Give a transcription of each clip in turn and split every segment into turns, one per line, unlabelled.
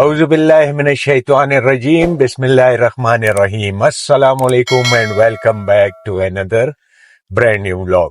Auzu billahi minash shaitanir rajim. Bismillahir rahmanir rahim. Assalamu alaikum and welcome back to another brand new vlog.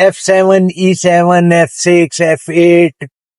F7, E7, F6, F8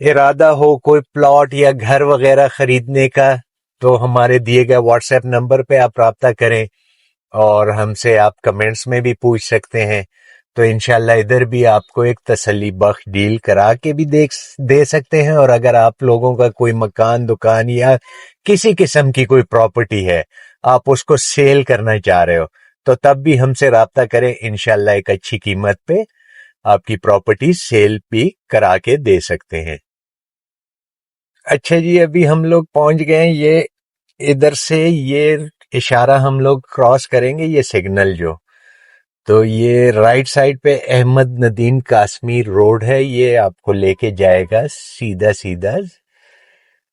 ارادہ ہو کوئی plot یا گھر وغیرہ خریدنے کا تو ہمارے دیے گئے واٹس ایپ نمبر پہ آپ رابطہ کریں، اور ہم سے آپ کمنٹس میں بھی پوچھ سکتے ہیں، تو انشاءاللہ ادھر بھی آپ کو ایک تسلی بخش ڈیل کرا کے بھی دے سکتے ہیں۔ اور اگر آپ لوگوں کا کوئی مکان، دکان یا کسی قسم کی کوئی پراپرٹی ہے، آپ اس کو سیل کرنا چاہ رہے ہو، تو تب بھی ہم سے رابطہ کریں، انشاءاللہ ایک اچھی قیمت پہ آپ کی پراپرٹی سیل بھی کرا کے دے سکتے ہیں۔ اچھا جی، ابھی ہم لوگ پہنچ گئے ہیں، یہ ادھر سے یہ اشارہ ہم لوگ کراس کریں گے، یہ سگنل جو، تو یہ رائٹ سائڈ پہ احمد ندیم قاسمی روڈ ہے، یہ آپ کو لے کے جائے گا سیدھا سیدھا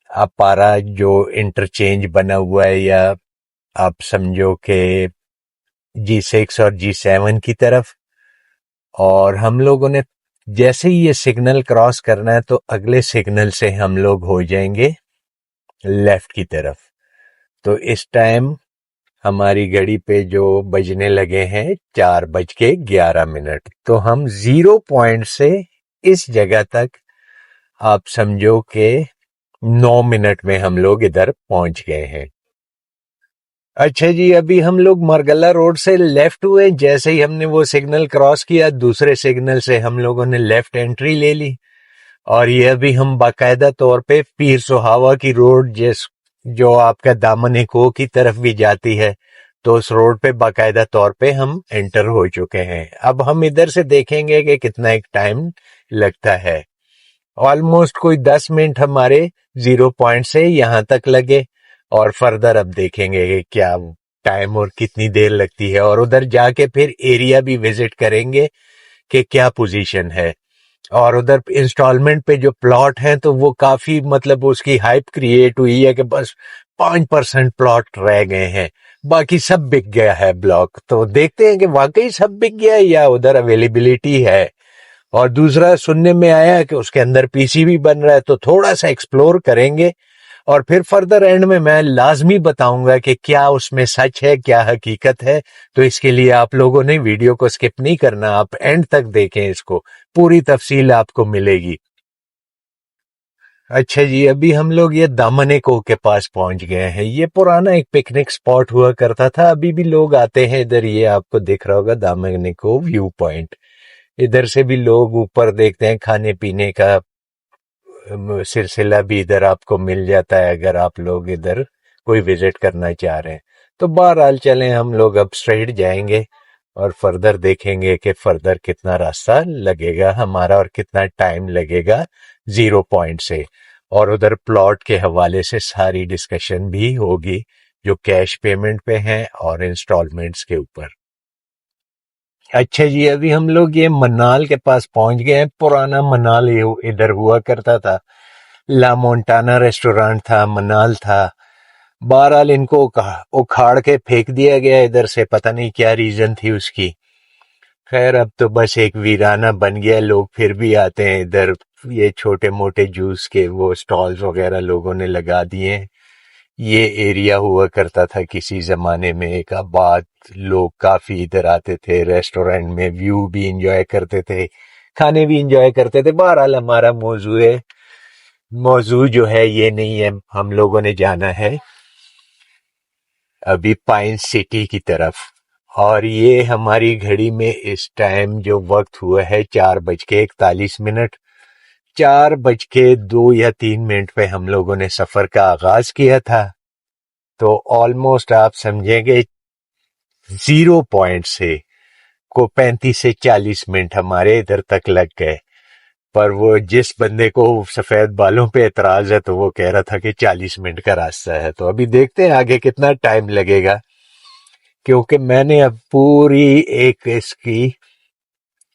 اپارا جو انٹرچینج بنا ہوا ہے، یا آپ سمجھو کہ G6 اور G7 کی طرف۔ اور ہم لوگوں نے جیسے ہی یہ سگنل کراس کرنا ہے تو اگلے سگنل سے ہم لوگ ہو جائیں گے لیفٹ کی طرف۔ تو اس ٹائم ہماری گھڑی پہ جو بجنے لگے ہیں 4:11، تو ہم 0 پوائنٹ سے اس جگہ تک آپ سمجھو کہ 9 منٹ میں ہم لوگ ادھر پہنچ گئے ہیں۔ اچھا جی، ابھی ہم لوگ مرگلہ روڈ سے لیفٹ ہوئے، جیسے ہی ہم نے وہ سگنل کراس کیا دوسرے سگنل سے ہم لوگوں نے لیفٹ انٹری لے لی، اور یہ ابھی ہم باقاعدہ طور پہ پیر سہاوا کی روڈ جو آپ کا دامن کو کی طرف بھی جاتی ہے، تو اس روڈ پہ باقاعدہ طور پہ ہم انٹر ہو چکے ہیں۔ اب ہم ادھر سے دیکھیں گے کہ کتنا ایک ٹائم لگتا ہے۔ آلموسٹ کوئی 10 منٹ ہمارے 0 پوائنٹ سے یہاں تک لگے، اور فردر اب دیکھیں گے کہ کیا ٹائم اور کتنی دیر لگتی ہے، اور ادھر جا کے پھر ایریا بھی وزٹ کریں گے کہ کیا پوزیشن ہے۔ اور ادھر انسٹالمنٹ پہ جو پلاٹ ہیں تو وہ کافی مطلب اس کی ہائپ کریٹ ہوئی ہے کہ بس 5% پلاٹ رہ گئے ہیں، باقی سب بک گیا ہے بلاک۔ تو دیکھتے ہیں کہ واقعی سب بک گیا ہے یا ادھر اویلیبلٹی ہے۔ اور دوسرا سننے میں آیا کہ اس کے اندر پی سی بھی بن رہا ہے، تو تھوڑا سا ایکسپلور کریں گے، اور پھر فردر اینڈ میں لازمی بتاؤں گا کہ کیا اس میں سچ ہے، کیا حقیقت ہے۔ تو اس کے لیے آپ لوگوں نے ویڈیو کو سکپ نہیں کرنا، آپ اینڈ تک دیکھیں، اس کو پوری تفصیل آپ کو ملے گی۔ اچھا جی، ابھی ہم لوگ یہ دامن کو کے پاس پہنچ گئے ہیں۔ یہ پرانا ایک پکنک سپاٹ ہوا کرتا تھا، ابھی بھی لوگ آتے ہیں ادھر، یہ آپ کو دکھ رہا ہوگا دامن کو ویو پوائنٹ۔ ادھر سے بھی لوگ اوپر دیکھتے ہیں، کھانے پینے کا سلسلہ بھی ادھر آپ کو مل جاتا ہے اگر آپ لوگ ادھر کوئی وزٹ کرنا چاہ رہے ہیں۔ تو بہرحال چلیں، ہم لوگ اب اسٹریٹ جائیں گے اور فردر دیکھیں گے کہ فردر کتنا راستہ لگے گا ہمارا اور کتنا ٹائم لگے گا 0 پوائنٹ سے۔ اور ادھر پلاٹ کے حوالے سے ساری ڈسکشن بھی ہوگی جو کیش پیمنٹ پہ ہیں اور انسٹالمنٹس کے اوپر۔ اچھا جی، ابھی ہم لوگ یہ منال کے پاس پہنچ گئے ہیں۔ پرانا منال ادھر ہوا کرتا تھا، لا مونٹانا ریسٹورانٹ تھا، منال تھا۔ بہرحال ان کو اکھاڑ کے پھینک دیا گیا ادھر سے، پتہ نہیں کیا ریزن تھی اس کی۔ خیر اب تو بس ایک ویرانہ بن گیا، لوگ پھر بھی آتے ہیں ادھر، یہ چھوٹے موٹے جوس کے وہ سٹالز وغیرہ لوگوں نے لگا دیے ہیں۔ یہ ایریا ہوا کرتا تھا کسی زمانے میں ایک آباد، لوگ کافی ادھر آتے تھے، ریسٹورینٹ میں ویو بھی انجوائے کرتے تھے، کھانے بھی انجوائے کرتے تھے۔ بہرحال ہمارا موضوع جو ہے یہ نہیں ہے، ہم لوگوں نے جانا ہے ابھی پائن سٹی کی طرف۔ اور یہ ہماری گھڑی میں اس ٹائم جو وقت ہوا ہے 4:41۔ 4:02 یا 3 پہ ہم لوگوں نے سفر کا آغاز کیا تھا، تو آلموسٹ آپ سمجھیں گے 0 پوائنٹ سے کو 35 سے 40 منٹ ہمارے ادھر تک لگ گئے۔ پر وہ جس بندے کو سفید بالوں پہ اعتراض ہے تو وہ کہہ رہا تھا کہ 40 منٹ کا راستہ ہے، تو ابھی دیکھتے ہیں آگے کتنا ٹائم لگے گا، کیونکہ میں نے اب پوری ایک اس کی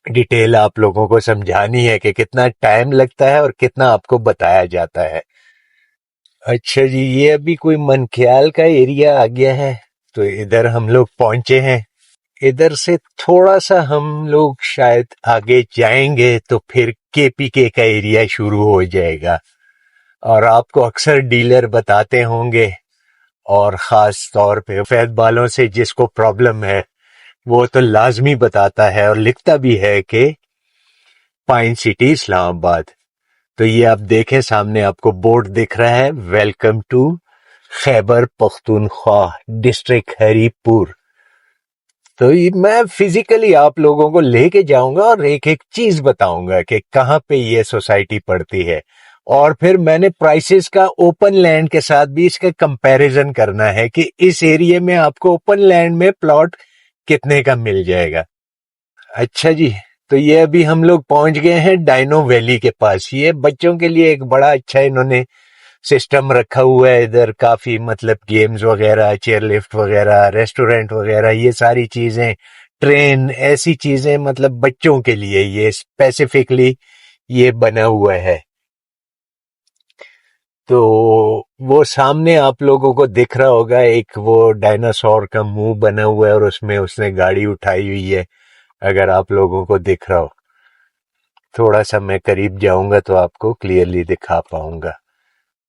ڈیٹیل آپ لوگوں کو سمجھانی ہے کہ کتنا ٹائم لگتا ہے اور کتنا آپ کو بتایا جاتا ہے۔ اچھا جی، یہ ابھی کوئی منکیال کا ایریا آ گیا ہے، تو ادھر ہم لوگ پہنچے ہیں۔ ادھر سے تھوڑا سا ہم لوگ شاید آگے جائیں گے تو پھر KPK کا ایریا شروع ہو جائے گا، اور آپ کو اکثر ڈیلر بتاتے ہوں گے، اور خاص طور پہ سفید بالوں سے جس کو پرابلم ہے وہ تو لازمی بتاتا ہے اور لکھتا بھی ہے کہ پائن سٹی اسلام آباد۔ تو یہ آپ دیکھیں سامنے آپ کو بورڈ دکھ رہا ہے، welcome to Khyber Pakhtunkhwa district Haripur. تو میں فزیکلی آپ لوگوں کو لے کے جاؤں گا اور ایک ایک چیز بتاؤں گا کہ کہاں پہ یہ سوسائٹی پڑتی ہے، اور پھر میں نے پرائسز کا اوپن لینڈ کے ساتھ بھی اس کا کمپیریزن کرنا ہے کہ اس ایریے میں آپ کو اوپن لینڈ میں پلاٹ کتنے کا مل جائے گا. اچھا جی، تو یہ ابھی ہم لوگ پہنچ گئے ہیں ڈائنو ویلی کے پاس. یہ بچوں کے لیے ایک بڑا اچھا انہوں نے سسٹم رکھا ہوا ہے ادھر، کافی مطلب گیمز وغیرہ، چیئر لفٹ وغیرہ، ریسٹورینٹ وغیرہ، یہ ساری چیزیں، ٹرین، ایسی چیزیں مطلب بچوں کے لیے یہ اسپیسیفکلی یہ بنا ہوا ہے. تو وہ سامنے آپ لوگوں کو دکھ رہا ہوگا ایک وہ ڈائناسور کا منہ بنا ہوا ہے اور اس میں اس نے گاڑی اٹھائی ہوئی ہے. اگر آپ لوگوں کو دکھ رہا ہو، تھوڑا سا میں قریب جاؤں گا تو آپ کو کلیئرلی دکھا پاؤں گا.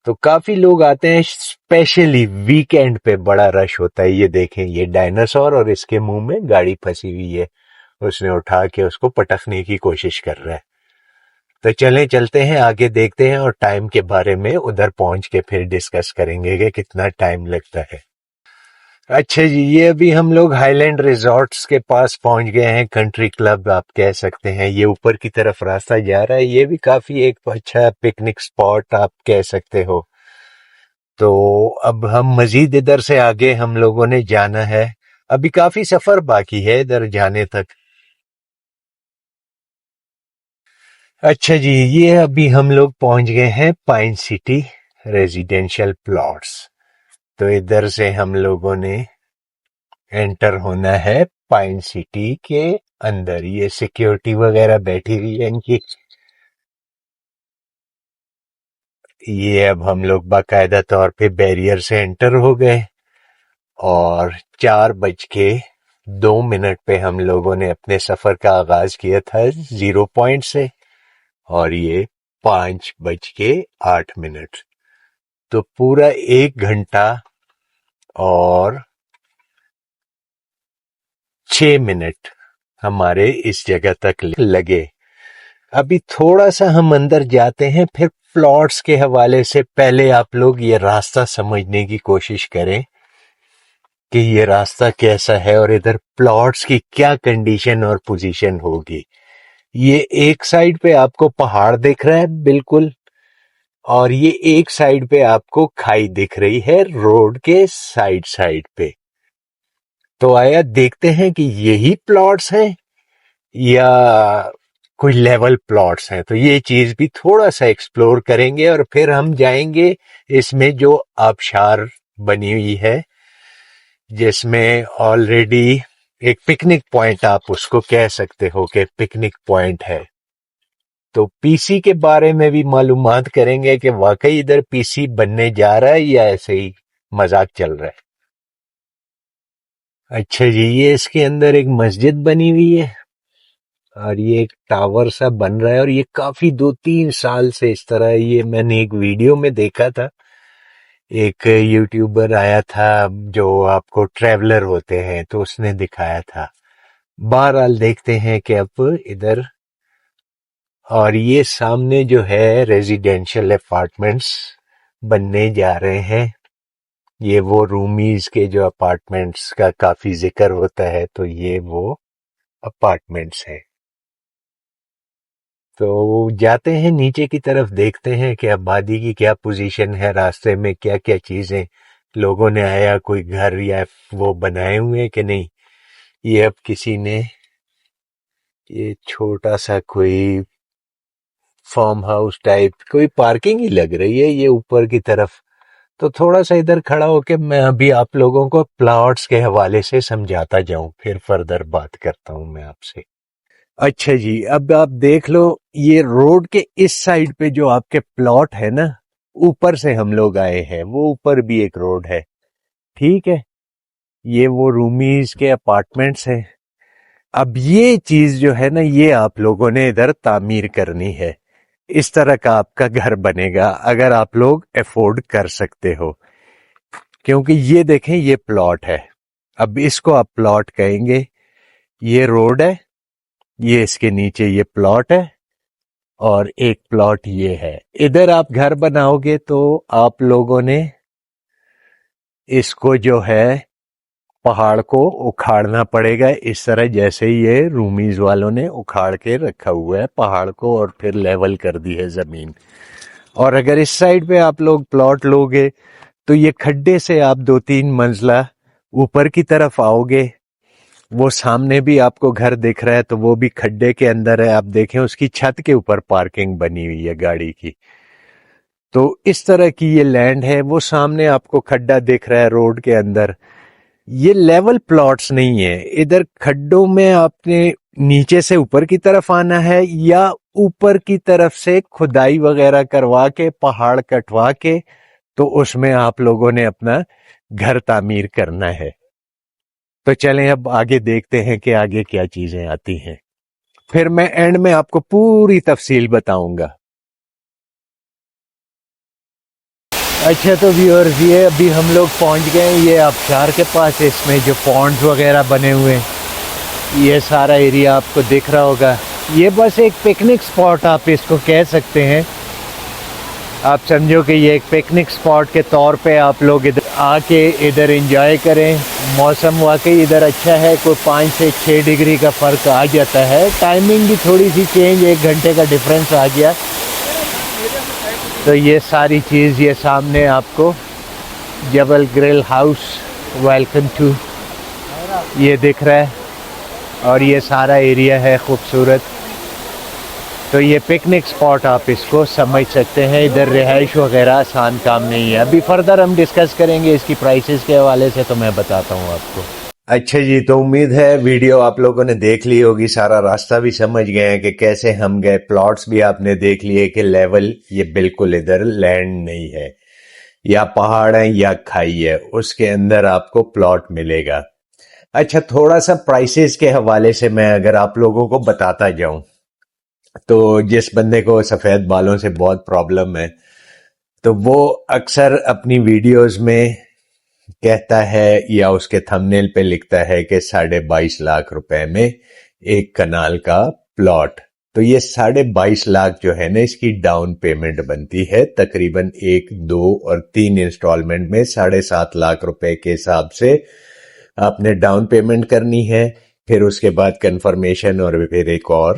تو کافی لوگ آتے ہیں، اسپیشلی ویکینڈ پہ بڑا رش ہوتا ہے. یہ دیکھیں، یہ ڈائناسور اور اس کے منہ میں گاڑی پھنسی ہوئی ہے، اس نے اٹھا کے اس کو پٹکنے کی کوشش کر رہا ہے. تو چلتے ہیں آگے، دیکھتے ہیں اور ٹائم کے بارے میں ادھر پہنچ کے پھر ڈسکس کریں گے کہ کتنا ٹائم لگتا ہے. اچھا جی، یہ ابھی ہم لوگ ہائی لینڈ ریزورٹس کے پاس پہنچ گئے ہیں، کنٹری کلب آپ کہہ سکتے ہیں. یہ اوپر کی طرف راستہ جا رہا ہے، یہ بھی کافی ایک اچھا پکنک سپاٹ آپ کہہ سکتے ہو. تو اب ہم مزید ادھر سے آگے ہم لوگوں نے جانا ہے، ابھی کافی سفر باقی ہے ادھر جانے تک. اچھا جی، یہ ابھی ہم لوگ پہنچ گئے ہیں پائن سٹی ریزیڈینشل پلاٹس. تو ادھر سے ہم لوگوں نے انٹر ہونا ہے پائن سٹی کے اندر. یہ سیکیورٹی وغیرہ بیٹھی ہوئی ہے ان کی. یہ اب ہم لوگ باقاعدہ طور پہ بیریئر سے انٹر ہو گئے، اور 4:02 پہ ہم لوگوں نے اپنے سفر کا آغاز کیا تھا 0 پوائنٹ سے، اور یہ 5:08. تو پورا 1 گھنٹہ اور 6 منٹ ہمارے اس جگہ تک لگے. ابھی تھوڑا سا ہم اندر جاتے ہیں، پھر پلاٹس کے حوالے سے پہلے آپ لوگ یہ راستہ سمجھنے کی کوشش کریں کہ یہ راستہ کیسا ہے اور ادھر پلاٹس کی کیا کنڈیشن اور پوزیشن ہوگی. یہ ایک سائیڈ پہ آپ کو پہاڑ دکھ رہا ہے بالکل، اور یہ ایک سائیڈ پہ آپ کو کھائی دکھ رہی ہے روڈ کے سائیڈ پہ. تو آیا دیکھتے ہیں کہ یہی پلاٹس ہیں یا کوئی لیول پلاٹس ہیں. تو یہ چیز بھی تھوڑا سا ایکسپلور کریں گے، اور پھر ہم جائیں گے اس میں جو آبشار بنی ہوئی ہے، جس میں آلریڈی ایک پکنک پوائنٹ آپ اس کو کہہ سکتے ہو کہ پکنک پوائنٹ ہے. تو پی سی کے بارے میں بھی معلومات کریں گے کہ واقعی ادھر پی سی بننے جا رہا ہے یا ایسے ہی مذاق چل رہا ہے. اچھا جی، یہ اس کے اندر ایک مسجد بنی ہوئی ہے، اور یہ ایک ٹاور سا بن رہا ہے، اور یہ کافی 2-3 سال سے اس طرح. یہ میں نے ایک ویڈیو میں دیکھا تھا، ایک یوٹیوبر آیا تھا جو آپ کو ٹریولر ہوتے ہیں، تو اس نے دکھایا تھا. بہرحال دیکھتے ہیں کہ اب ادھر، اور یہ سامنے جو ہے ریزیڈینشل اپارٹمنٹس بننے جا رہے ہیں. یہ وہ رومیز کے جو اپارٹمنٹس کا کافی ذکر ہوتا ہے، تو یہ وہ اپارٹمنٹس ہیں. تو جاتے ہیں نیچے کی طرف، دیکھتے ہیں کہ آبادی کی کیا پوزیشن ہے، راستے میں کیا کیا چیزیں لوگوں نے آیا کوئی گھر یا وہ بنائے ہوئے کہ نہیں. یہ اب کسی نے یہ چھوٹا سا کوئی فارم ہاؤس ٹائپ کوئی پارکنگ ہی لگ رہی ہے یہ اوپر کی طرف. تو تھوڑا سا ادھر کھڑا ہو کے میں ابھی آپ لوگوں کو پلاٹس کے حوالے سے سمجھاتا جاؤں، پھر فردر بات کرتا ہوں میں آپ سے. اچھا جی، اب آپ دیکھ لو، یہ روڈ کے اس سائڈ پہ جو آپ کے پلاٹ ہے نا، اوپر سے ہم لوگ آئے ہیں، وہ اوپر بھی ایک روڈ ہے، ٹھیک ہے. یہ وہ رومیز کے اپارٹمنٹس ہیں. اب یہ چیز جو ہے نا، یہ آپ لوگوں نے ادھر تعمیر کرنی ہے. اس طرح کا آپ کا گھر بنے گا اگر آپ لوگ افورڈ کر سکتے ہو، کیونکہ یہ دیکھیں یہ پلاٹ ہے. اب اس کو آپ پلاٹ کہیں گے، یہ روڈ ہے، یہ اس کے نیچے یہ پلاٹ ہے، اور ایک پلاٹ یہ ہے. ادھر آپ گھر بناؤ گے تو آپ لوگوں نے اس کو جو ہے پہاڑ کو اکھاڑنا پڑے گا اس طرح جیسے یہ رومیز والوں نے اکھاڑ کے رکھا ہوا ہے پہاڑ کو اور پھر لیول کر دی ہے زمین. اور اگر اس سائڈ پہ آپ لوگ پلاٹ لوگے تو یہ کھڈے سے آپ 2-3 منزلہ اوپر کی طرف آؤ گے. وہ سامنے بھی آپ کو گھر دکھ رہا ہے تو وہ بھی کھڈے کے اندر ہے. آپ دیکھیں اس کی چھت کے اوپر پارکنگ بنی ہوئی ہے گاڑی کی. تو اس طرح کی یہ لینڈ ہے. وہ سامنے آپ کو کھڈا دکھ رہا ہے روڈ کے اندر. یہ لیول پلاٹس نہیں ہے. ادھر کھڈوں میں آپ نے نیچے سے اوپر کی طرف آنا ہے یا اوپر کی طرف سے کھدائی وغیرہ کروا کے پہاڑ کٹوا کے تو اس میں آپ لوگوں نے اپنا گھر تعمیر کرنا ہے. تو چلیں اب آگے دیکھتے ہیں کہ آگے کیا چیزیں آتی ہیں. پھر میں اینڈ میں آپ کو پوری تفصیل بتاؤں گا. اچھا تو ویورز یہ ابھی ہم لوگ پہنچ گئے ہیں یہ آبشار کے پاس. اس میں جو پونڈز وغیرہ بنے ہوئے ہیں یہ سارا ایریا آپ کو دکھ رہا ہوگا. یہ بس ایک پکنک سپاٹ آپ اس کو کہہ سکتے ہیں. آپ سمجھو کہ یہ ایک پکنک سپاٹ کے طور پہ آپ لوگ ادھر آ کے ادھر انجوائے کریں. موسم واقعی ادھر اچھا ہے. کوئی 5 سے 6 ڈگری کا فرق آ جاتا ہے. ٹائمنگ بھی تھوڑی سی چینج 1 گھنٹے کا ڈفرنس آ گیا. تو یہ ساری چیز یہ سامنے آپ کو جبل گرل ہاؤس ویلکم ٹو یہ دکھ رہا ہے اور یہ سارا ایریا ہے خوبصورت. تو یہ پکنک سپاٹ آپ اس کو سمجھ سکتے ہیں. ادھر رہائش وغیرہ آسان کام نہیں ہے. ابھی فردر ہم ڈسکس کریں گے اس کی پرائسز کے حوالے سے تو میں بتاتا ہوں آپ کو. اچھا جی تو امید ہے ویڈیو آپ لوگوں نے دیکھ لی ہوگی. سارا راستہ بھی سمجھ گئے ہیں کہ کیسے ہم گئے. پلاٹس بھی آپ نے دیکھ لیے کہ لیول یہ بالکل ادھر لینڈ نہیں ہے. یا پہاڑ ہے یا کھائی ہے. اس کے اندر آپ کو پلاٹ ملے گا. اچھا تھوڑا سا پرائسز کے حوالے سے میں اگر آپ لوگوں کو بتاتا جاؤں تو جس بندے کو سفید بالوں سے بہت پرابلم ہے تو وہ اکثر اپنی ویڈیوز میں کہتا ہے یا اس کے تھمبنیل پہ لکھتا ہے کہ 22.5 لاکھ روپے میں ایک کنال کا پلاٹ. تو یہ 22.5 لاکھ جو ہے نا اس کی ڈاؤن پیمنٹ بنتی ہے تقریباً 1, 2 اور 3 انسٹالمنٹ میں 7.5 لاکھ روپے کے حساب سے آپ نے ڈاؤن پیمنٹ کرنی ہے. پھر اس کے بعد کنفرمیشن اور پھر ایک اور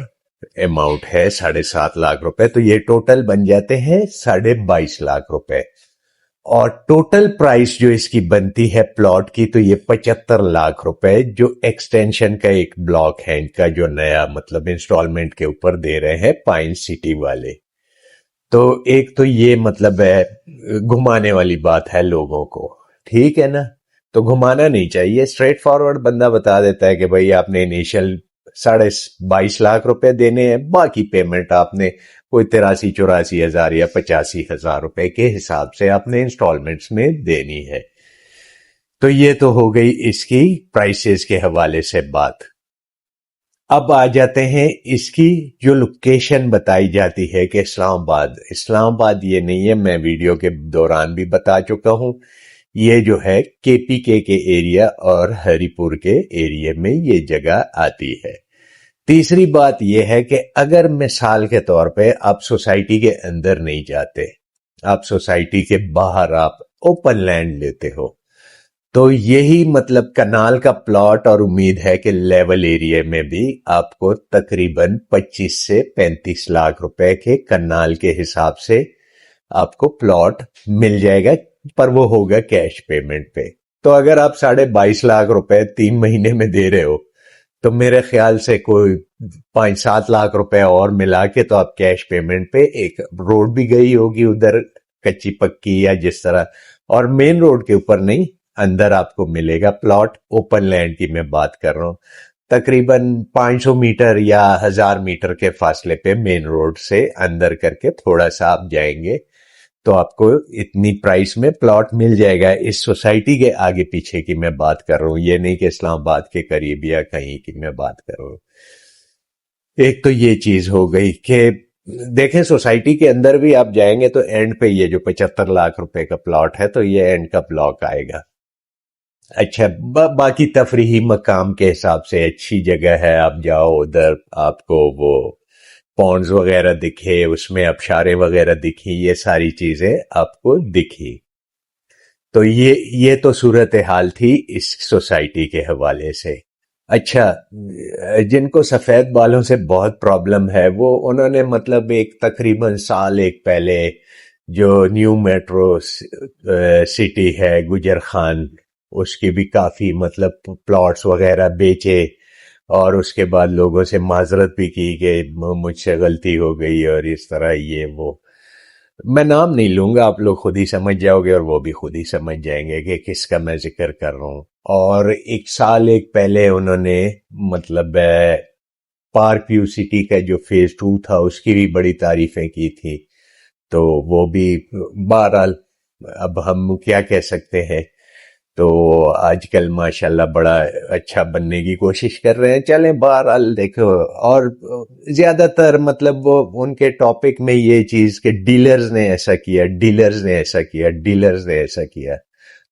اماؤنٹ ہے 7.5 لاکھ روپے. تو یہ ٹوٹل بن جاتے ہیں 22.5 لاکھ روپے. اور ٹوٹل پرائس جو اس کی بنتی ہے پلاٹ کی تو یہ 75 لاکھ روپے جو ایکسٹینشن کا ایک بلاک ہے ان کا جو نیا مطلب انسٹالمنٹ کے اوپر دے رہے ہیں پائن سٹی والے. تو ایک تو یہ مطلب ہے گھمانے والی بات ہے لوگوں کو. ٹھیک ہے نا. تو گھمانا نہیں چاہیے. اسٹریٹ فارورڈ بندہ بتا دیتا ہے کہ بھائی آپ نے انیشل 22.5 لاکھ روپے دینے ہیں. باقی پیمنٹ آپ نے کوئی 83-84 ہزار یا 85 ہزار روپے کے حساب سے آپ نے انسٹالمنٹس میں دینی ہے. تو یہ تو ہو گئی اس کی پرائسز کے حوالے سے بات. اب آ جاتے ہیں اس کی جو لوکیشن بتائی جاتی ہے کہ اسلام آباد یہ نہیں ہے. میں ویڈیو کے دوران بھی بتا چکا ہوں. یہ جو ہے KPK کے ایریا اور ہری پور کے ایریا میں یہ جگہ آتی ہے. تیسری بات یہ ہے کہ اگر مثال کے طور پہ آپ سوسائٹی کے اندر نہیں جاتے, آپ سوسائٹی کے باہر آپ اوپن لینڈ لیتے ہو تو یہی مطلب کنال کا پلاٹ اور امید ہے کہ لیول ایریا میں بھی آپ کو تقریباً 25 سے 35 لاکھ روپے کے کنال کے حساب سے آپ کو پلاٹ مل جائے گا, پر وہ ہوگا کیش پیمنٹ پہ. تو اگر آپ 22.5 لاکھ روپے 3 مہینے میں دے رہے ہو تو میرے خیال سے کوئی 5-7 لاکھ روپے اور ملا کے تو آپ کیش پیمنٹ پہ ایک روڈ بھی گئی ہوگی ادھر کچی پکی یا جس طرح, اور مین روڈ کے اوپر نہیں اندر آپ کو ملے گا پلاٹ. اوپن لینڈ کی میں بات کر رہا ہوں. تقریباً 500 میٹر یا 1000 میٹر کے فاصلے پہ مین روڈ سے اندر کر کے تھوڑا سا آپ جائیں گے تو آپ کو اتنی پرائس میں پلاٹ مل جائے گا. اس سوسائٹی کے آگے پیچھے کی میں بات کر رہا ہوں, یہ نہیں کہ اسلام آباد کے قریب یا کہیں کی میں بات کر رہا ہوں. ایک تو یہ چیز ہو گئی کہ دیکھیں سوسائٹی کے اندر بھی آپ جائیں گے تو اینڈ پہ یہ جو 75 لاکھ روپے کا پلاٹ ہے تو یہ اینڈ کا بلاک آئے گا. اچھا باقی تفریحی مقام کے حساب سے اچھی جگہ ہے. آپ جاؤ ادھر, آپ کو وہ پونڈز وغیرہ دکھے, اس میں ابشاریں وغیرہ دکھی, یہ ساری چیزیں آپ کو دکھی. تو یہ تو صورتحال تھی اس سوسائٹی کے حوالے سے. اچھا, جن کو سفید بالوں سے بہت پرابلم ہے وہ انہوں نے مطلب ایک تقریباً سال ایک پہلے جو نیو میٹرو سٹی ہے گجر خان, اس کی بھی کافی مطلب پلاٹس وغیرہ بیچے, اور اس کے بعد لوگوں سے معذرت بھی کی کہ مجھ سے غلطی ہو گئی اور اس طرح یہ وہ. میں نام نہیں لوں گا, آپ لوگ خود ہی سمجھ جاؤ گے اور وہ بھی خود ہی سمجھ جائیں گے کہ کس کا میں ذکر کر رہا ہوں. اور ایک سال ایک پہلے انہوں نے مطلب پارک ویو سٹی کا جو فیز 2 تھا اس کی بھی بڑی تعریفیں کی تھی. تو وہ بھی بہرحال اب ہم کیا کہہ سکتے ہیں, تو آج کل ماشاءاللہ بڑا اچھا بننے کی کوشش کر رہے ہیں. چلیں بہرحال دیکھو, اور زیادہ تر مطلب وہ ان کے ٹاپک میں یہ چیز کہ ڈیلرز نے ایسا کیا, ڈیلرز نے ایسا کیا, ڈیلرز نے ایسا کیا.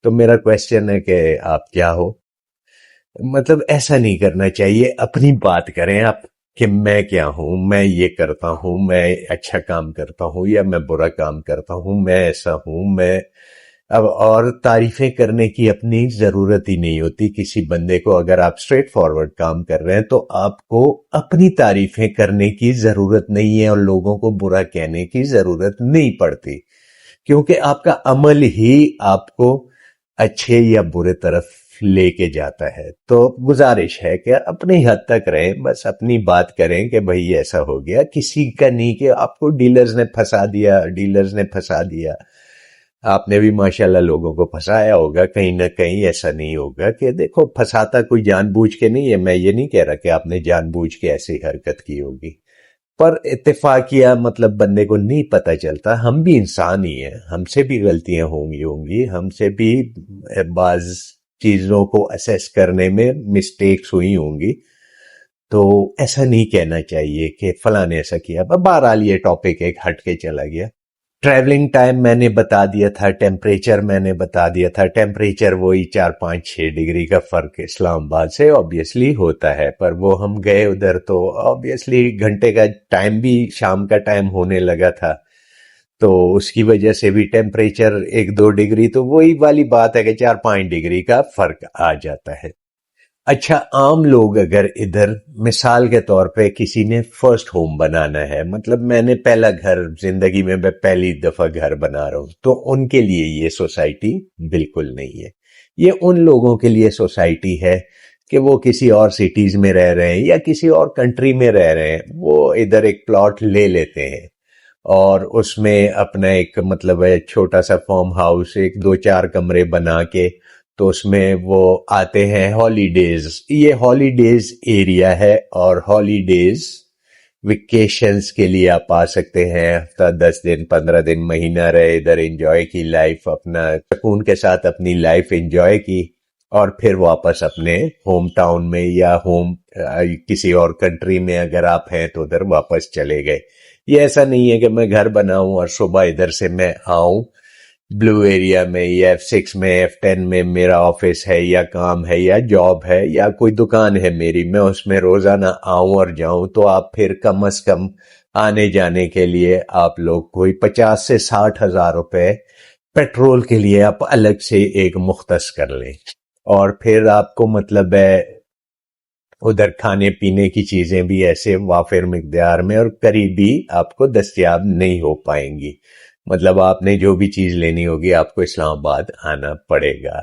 تو میرا کویسچن ہے کہ آپ کیا ہو؟ مطلب ایسا نہیں کرنا چاہیے. اپنی بات کریں آپ کہ میں کیا ہوں, میں یہ کرتا ہوں, میں اچھا کام کرتا ہوں یا میں برا کام کرتا ہوں, میں ایسا ہوں, میں اب. اور تعریفیں کرنے کی اپنی ضرورت ہی نہیں ہوتی کسی بندے کو. اگر آپ اسٹریٹ فارورڈ کام کر رہے ہیں تو آپ کو اپنی تعریفیں کرنے کی ضرورت نہیں ہے اور لوگوں کو برا کہنے کی ضرورت نہیں پڑتی, کیونکہ آپ کا عمل ہی آپ کو اچھے یا برے طرف لے کے جاتا ہے. تو گزارش ہے کہ اپنی حد تک رہیں, بس اپنی بات کریں کہ بھئی ایسا ہو گیا, کسی کا نہیں کہ آپ کو ڈیلرز نے پھنسا دیا, ڈیلرز نے پھنسا دیا. آپ نے بھی ماشاءاللہ لوگوں کو پھنسایا ہوگا کہیں نہ کہیں. ایسا نہیں ہوگا کہ دیکھو پھنساتا کوئی جان بوجھ کے نہیں ہے, میں یہ نہیں کہہ رہا کہ آپ نے جان بوجھ کے ایسی حرکت کی ہوگی, پر اتفاقیہ مطلب بندے کو نہیں پتہ چلتا. ہم بھی انسان ہی ہیں, ہم سے بھی غلطیاں ہوں گی, ہم سے بھی بعض چیزوں کو اسیس کرنے میں مسٹیکس ہوئی ہوں گی. تو ایسا نہیں کہنا چاہیے کہ فلاں نے ایسا کیا. بہرحال یہ ٹاپک ایک ہٹ کے چلا گیا. ٹریولنگ ٹائم میں نے بتا دیا تھا, ٹیمپریچر میں نے بتا دیا تھا. ٹیمپریچر وہی 4-5-6 ڈگری کا فرق اسلام آباد سے آبویسلی ہوتا ہے, پر وہ ہم گئے ادھر تو آبویسلی گھنٹے کا ٹائم بھی شام کا ٹائم ہونے لگا تھا, تو اس کی وجہ سے بھی ٹیمپریچر 1-2 ڈگری, تو وہی والی بات ہے کہ 4-5 ڈگری کا فرق آ جاتا ہے. اچھا, عام لوگ اگر ادھر مثال کے طور پہ کسی نے فرسٹ ہوم بنانا ہے, مطلب میں نے پہلا گھر زندگی میں پہلی دفعہ گھر بنا رہا ہوں, تو ان کے لیے یہ سوسائٹی بالکل نہیں ہے. یہ ان لوگوں کے لیے سوسائٹی ہے کہ وہ کسی اور سٹیز میں رہ رہے ہیں یا کسی اور کنٹری میں رہ رہے ہیں, وہ ادھر ایک پلاٹ لے لیتے ہیں اور اس میں اپنا ایک مطلب ہے چھوٹا سا فارم ہاؤس, 1-2-4 کمرے بنا کے, تو اس میں وہ آتے ہیں ہالی ڈیز. یہ ہالی ڈیز ایریا ہے, اور ہالی ڈیز ویکیشنز کے لیے آپ آ سکتے ہیں. ہفتہ 10 دن 15 دن مہینہ رہے ادھر, انجوائے کی لائف, اپنا سکون کے ساتھ اپنی لائف انجوائے کی, اور پھر واپس اپنے ہوم ٹاؤن میں یا کسی اور کنٹری میں اگر آپ ہیں تو ادھر واپس چلے گئے. یہ ایسا نہیں ہے کہ میں گھر بناؤں اور صبح ادھر سے میں آؤں بلو ایریا میں یا F6 میں F10 میں میرا آفس ہے یا کام ہے یا جاب ہے یا کوئی دکان ہے میری, میں اس میں روزانہ آؤں اور جاؤں. تو آپ پھر کم از کم آنے جانے کے لیے آپ لوگ کوئی 50 سے 60 ہزار روپے پیٹرول کے لیے آپ الگ سے ایک مختص کر لیں, اور پھر آپ کو مطلب ہے ادھر کھانے پینے کی چیزیں بھی ایسے وافر مقدار میں اور قریبی آپ کو دستیاب نہیں ہو پائیں گی. مطلب آپ نے جو بھی چیز لینی ہوگی آپ کو اسلام آباد آنا پڑے گا,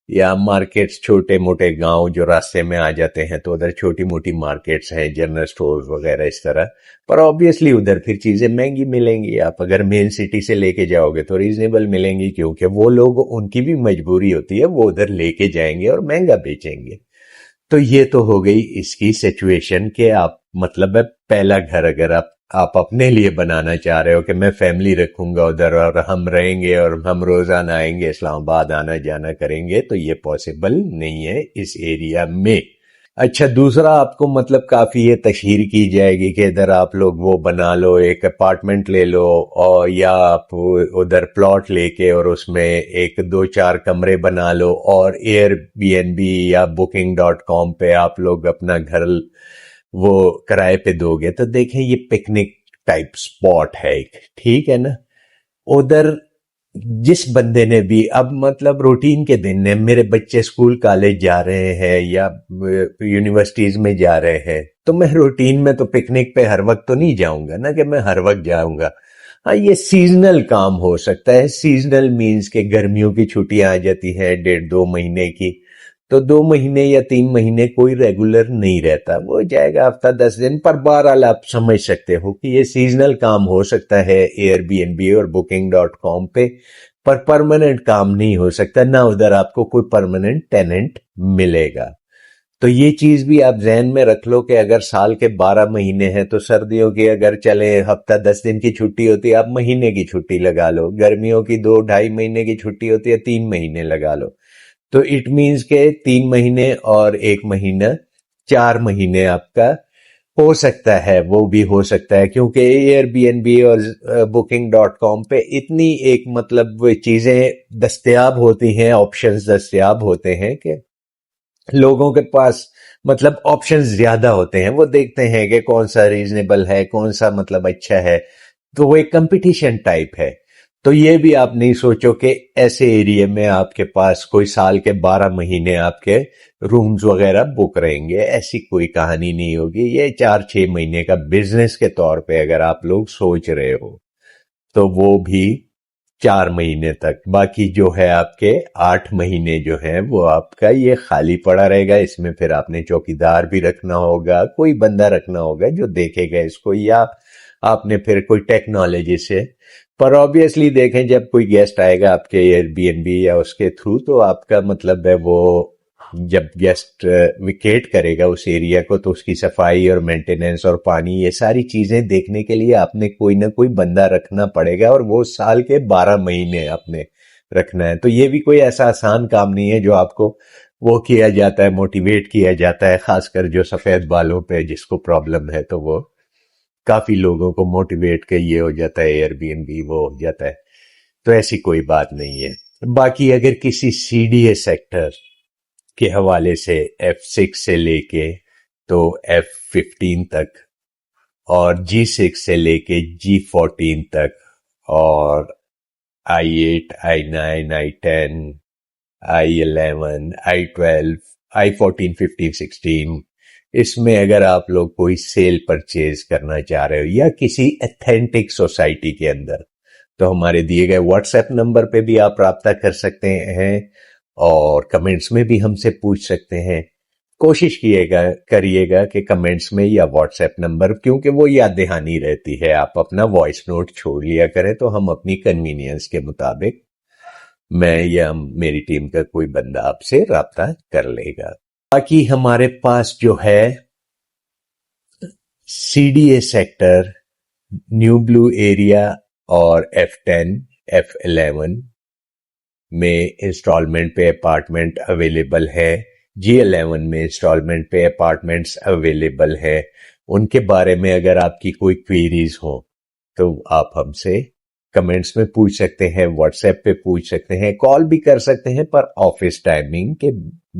یا مارکیٹس چھوٹے موٹے گاؤں جو راستے میں آ جاتے ہیں تو ادھر چھوٹی موٹی مارکیٹس ہیں, جنرل سٹورز وغیرہ اس طرح, پر آبویسلی ادھر پھر چیزیں مہنگی ملیں گی. آپ اگر مین سٹی سے لے کے جاؤ گے تو ریزنیبل ملیں گی, کیونکہ وہ لوگ ان کی بھی مجبوری ہوتی ہے, وہ ادھر لے کے جائیں گے اور مہنگا بیچیں گے. تو یہ تو ہو گئی اس کی سچویشن کہ آپ مطلب ہے پہلا گھر اگر آپ اپنے لیے بنانا چاہ رہے ہو کہ میں فیملی رکھوں گا ادھر اور ہم رہیں گے اور ہم روزانہ آئیں گے اسلام آباد آنا جانا کریں گے, تو یہ پاسبل نہیں ہے اس ایریا میں. اچھا, دوسرا آپ کو مطلب کافی یہ تشہیر کی جائے گی کہ ادھر آپ لوگ وہ بنا لو, ایک اپارٹمنٹ لے لو, اور یا آپ ادھر پلاٹ لے کے اور اس میں 1-2-4 کمرے بنا لو, اور ایئر بی این بی یا Booking.com پہ آپ لوگ اپنا گھر وہ کرائے پہ دو گے تو دیکھیں یہ پکنک ٹائپ سپاٹ ہے ایک، ٹھیک ہے نا. ادھر جس بندے نے بھی اب مطلب روٹین کے دن نے میرے بچے اسکول کالج جا رہے ہیں یا یونیورسٹیز میں جا رہے ہیں تو میں روٹین میں تو پکنک پہ ہر وقت تو نہیں جاؤں گا نا کہ میں ہر وقت جاؤں گا. ہاں یہ سیزنل کام ہو سکتا ہے. سیزنل مینز کہ گرمیوں کی چھٹیاں آ جاتی ہیں 1.5-2 مہینے کی، تو 2 مہینے یا 3 مہینے کوئی ریگولر نہیں رہتا، وہ جائے گا ہفتہ 10 دن پر. بہرحال آپ سمجھ سکتے ہو کہ یہ سیزنل کام ہو سکتا ہے ایئر بی این بی اور booking.com پہ، پر پرماننٹ کام نہیں ہو سکتا، نہ ادھر آپ کو کوئی پرماننٹ ٹیننٹ ملے گا. تو یہ چیز بھی آپ ذہن میں رکھ لو کہ اگر سال کے 12 مہینے ہیں تو سردیوں کی اگر چلے ہفتہ 10 دن کی چھٹی ہوتی ہے آپ مہینے کی چھٹی لگا لو، گرمیوں کی 2-2.5 مہینے کی چھٹی ہوتی ہے 3 مہینے لگا لو. تو اٹ مینز کہ 3 مہینے اور 1 مہینہ 4 مہینے آپ کا ہو سکتا ہے، وہ بھی ہو سکتا ہے کیونکہ ایئر بی این بی اور booking.com پہ اتنی ایک مطلب چیزیں دستیاب ہوتی ہیں، آپشنز دستیاب ہوتے ہیں کہ لوگوں کے پاس مطلب آپشنز زیادہ ہوتے ہیں. وہ دیکھتے ہیں کہ کون سا ریزنیبل ہے، کون سا مطلب اچھا ہے، تو وہ ایک کمپٹیشن ٹائپ ہے. تو یہ بھی آپ نہیں سوچو کہ ایسے ایریے میں آپ کے پاس کوئی سال کے 12 مہینے آپ کے رومز وغیرہ بک رہیں گے، ایسی کوئی کہانی نہیں ہوگی. یہ 4-6 مہینے کا بزنس کے طور پہ اگر آپ لوگ سوچ رہے ہو تو وہ بھی 4 مہینے تک. باقی جو ہے آپ کے 8 مہینے جو ہیں وہ آپ کا یہ خالی پڑا رہے گا. اس میں پھر آپ نے چوکیدار بھی رکھنا ہوگا، کوئی بندہ رکھنا ہوگا جو دیکھے گا اس کو، یا آپ نے پھر کوئی ٹیکنالوجی سے. پر آبویسلی دیکھیں جب کوئی گیسٹ آئے گا آپ کے ایئر بی این بی یا اس کے تھرو تو آپ کا مطلب ہے وہ جب گیسٹ ویکیٹ کرے گا اس ایریا کو تو اس کی صفائی اور مینٹیننس اور پانی یہ ساری چیزیں دیکھنے کے لیے آپ نے کوئی نہ کوئی بندہ رکھنا پڑے گا، اور وہ سال کے 12 مہینے آپ نے رکھنا ہے. تو یہ بھی کوئی ایسا آسان کام نہیں ہے جو آپ کو وہ کیا جاتا ہے، موٹیویٹ کیا جاتا ہے، خاص کر جو سفید بالوں پہ جس کو پرابلم ہے تو وہ کافی لوگوں کو موٹیویٹ کہ یہ ہو جاتا ہے ایئر بی این بی وہ ہو جاتا ہے. تو ایسی کوئی بات نہیں ہے. باقی اگر کسی سی ڈی اے سیکٹر کے حوالے سے F6 سے لے کے تو F15 تک اور G6 سے لے کے G14 تک اور I8 I9 I10 I11 I12 I14 15 16 اس میں اگر آپ لوگ کوئی سیل پرچیز کرنا چاہ رہے ہو یا کسی ایتھینٹک سوسائٹی کے اندر تو ہمارے دیے گئے واٹس ایپ نمبر پہ بھی آپ رابطہ کر سکتے ہیں اور کمنٹس میں بھی ہم سے پوچھ سکتے ہیں. کوشش کریے گا کہ کمنٹس میں یا واٹس ایپ نمبر، کیونکہ وہ یاد دہانی رہتی ہے، آپ اپنا وائس نوٹ چھوڑ لیا کریں تو ہم اپنی کنوینئنس کے مطابق میں یا میری ٹیم کا کوئی بندہ آپ سے رابطہ کر لے گا. باقی ہمارے پاس جو ہے C D A sector new Blue Area اور F10 F11 میں انسٹالمنٹ پہ اپارٹمنٹ اویلیبل ہے. G11 میں انسٹالمنٹ پہ اپارٹمنٹس اویلیبل ہے. ان کے بارے میں اگر آپ کی کوئی کوئریز ہو تو آپ ہم سے کمنٹس میں پوچھ سکتے ہیں، واٹس ایپ پہ پوچھ سکتے ہیں، کال بھی کر سکتے ہیں پر آفس ٹائمنگ کے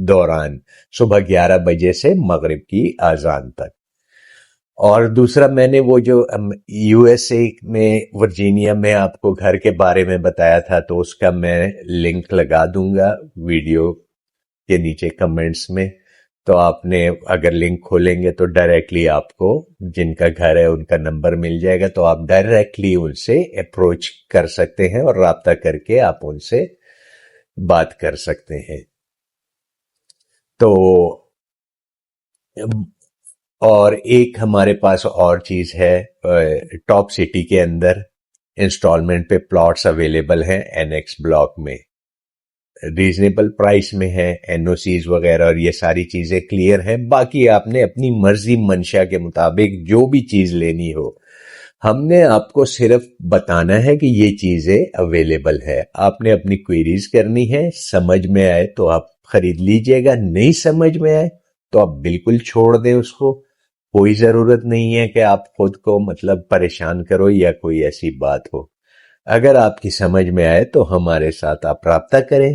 دوران صبح 11 بجے سے مغرب کی اذان تک. اور دوسرا میں نے وہ جو USA میں ورجینیا میں آپ کو گھر کے بارے میں بتایا تھا تو اس کا میں لنک لگا دوں گا ویڈیو کے نیچے کمنٹس میں. تو آپ نے اگر لنک کھولیں گے تو ڈائریکٹلی آپ کو جن کا گھر ہے ان کا نمبر مل جائے گا، تو آپ ڈائریکٹلی ان سے اپروچ کر سکتے ہیں اور رابطہ کر کے آپ ان سے بات کر سکتے ہیں. تو اور ایک ہمارے پاس اور چیز ہے، ٹاپ سٹی کے اندر انسٹالمنٹ پہ پلاٹس اویلیبل ہیں NX بلاک میں، ریزنیبل پرائس میں ہے، NOCs وغیرہ اور یہ ساری چیزیں کلیئر ہیں. باقی آپ نے اپنی مرضی منشا کے مطابق جو بھی چیز لینی ہو، ہم نے آپ کو صرف بتانا ہے کہ یہ چیزیں اویلیبل ہے. آپ نے اپنی کوئریز کرنی ہے، سمجھ میں آئے تو آپ خرید لیجئے گا، نہیں سمجھ میں آئے تو آپ بالکل چھوڑ دیں اس کو. کوئی ضرورت نہیں ہے کہ آپ خود کو مطلب پریشان کرو یا کوئی ایسی بات ہو. اگر آپ کی سمجھ میں آئے تو ہمارے ساتھ آپ رابطہ کریں.